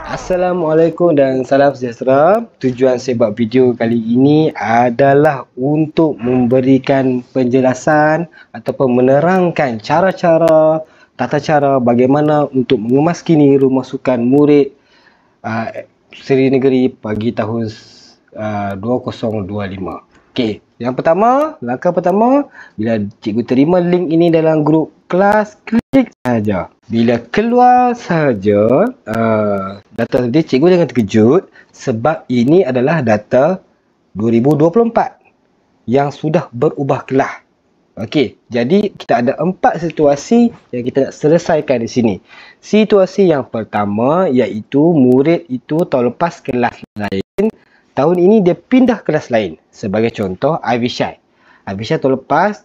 Assalamualaikum dan salam sejahtera. Tujuan saya buat video kali ini adalah untuk memberikan penjelasan ataupun menerangkan cara-cara, tata cara bagaimana untuk mengemaskini rumah sukan murid Seri Negeri bagi tahun 2025. Okey, langkah pertama, bila cikgu terima link ini dalam grup kelas, klik saja. Bila keluar saja data tadi, cikgu jangan terkejut sebab ini adalah data 2024 yang sudah berubah kelas. Okey, jadi kita ada 4 situasi yang kita nak selesaikan di sini. Situasi yang pertama iaitu murid itu tahun lepas kelas lain, tahun ini dia pindah kelas lain. Sebagai contoh, Avishai tahun lepas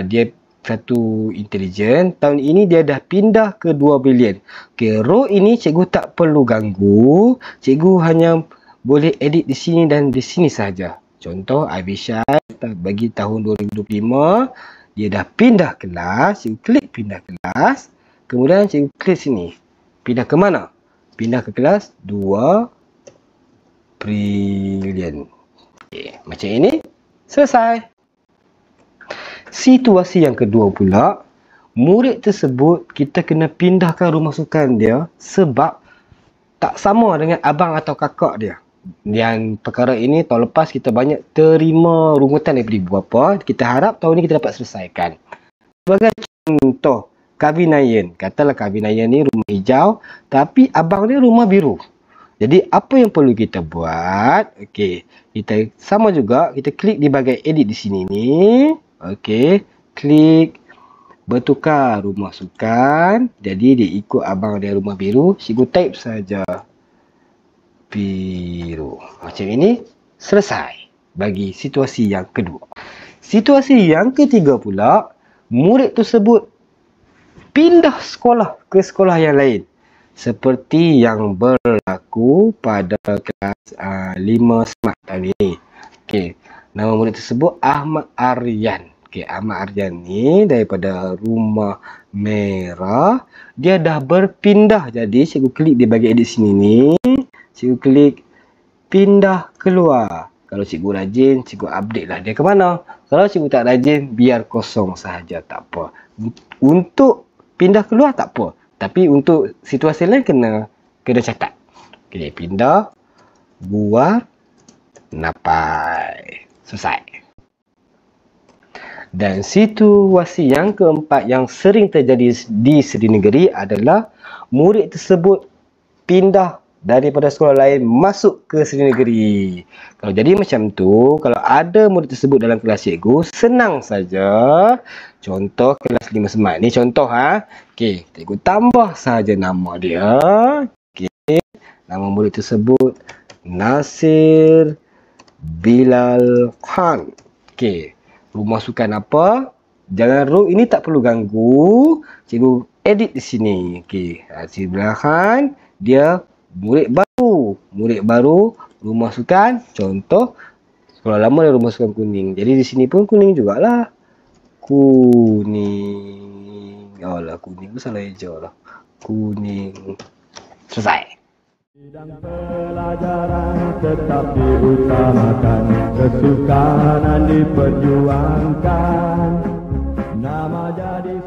dia satu intelijen, tahun ini dia dah pindah ke 2 bilion. Okey, row ini cikgu tak perlu ganggu, cikgu hanya boleh edit di sini dan di sini saja. Contoh Avishai bagi tahun 2025, dia dah pindah kelas, cikgu klik pindah kelas, kemudian cikgu klik sini. Pindah ke mana? Pindah ke kelas 2 bilion. Okay, macam ini, selesai. Situasi yang kedua pula, murid tersebut kita kena pindahkan rumah sukan dia sebab tak sama dengan abang atau kakak dia. Yang perkara ini tahun lepas kita banyak terima rungutan daripada ibu bapa, kita harap tahun ini kita dapat selesaikan. Sebagai contoh, Kavinayan, katalah Kavinayan ni rumah hijau tapi abang dia rumah biru. Jadi apa yang perlu kita buat? Okey, kita sama juga, kita klik di bahagian edit di sini ni. Okey, klik bertukar rumah sukan. Jadi dia ikut abang dia rumah biru, cikgu type saja biru. Macam ini, selesai bagi situasi yang kedua. Situasi yang ketiga pula, murid tersebut pindah sekolah ke sekolah yang lain. Seperti yang berlaku pada kelas 5 Smart tahun ini. Okey, nama murid tersebut Ahmad Aryan. Okey, Ahmad Aryan ni daripada rumah merah, dia dah berpindah. Jadi cikgu klik di bahagian edit sini ni, cikgu klik pindah keluar. Kalau cikgu rajin, cikgu update lah dia ke mana. Kalau cikgu tak rajin, biar kosong sahaja, tak apa. Untuk pindah keluar tak apa. Tapi untuk situasi lain kena catat. Okey, pindah, buat, napai. Selesai. Dan situasi yang keempat yang sering terjadi di Seri Negeri adalah murid tersebut pindah daripada sekolah lain masuk ke Seri Negeri. Kalau jadi macam tu, kalau ada murid tersebut dalam kelas cikgu, senang saja. Contoh kelas 5 Smart ni contoh Okey, cikgu tambah saja nama dia. Okey, nama murid tersebut Nasir Bilal Khan. Okey, rumah sukan apa? Jangan row ini tak perlu ganggu. Cikgu edit di sini. Okey, Nasir Bilal Khan, dia murid baru, rumah sukan, contoh sekolah lama dan rumah sukan kuning. Jadi di sini pun kuning jugalah. Kuning. Alah, kuning pun salah hijau lah. Kuning. Selesai. Bidang pelajaran tetap diutamakan, kesukaran diperjuangkan, nama jadi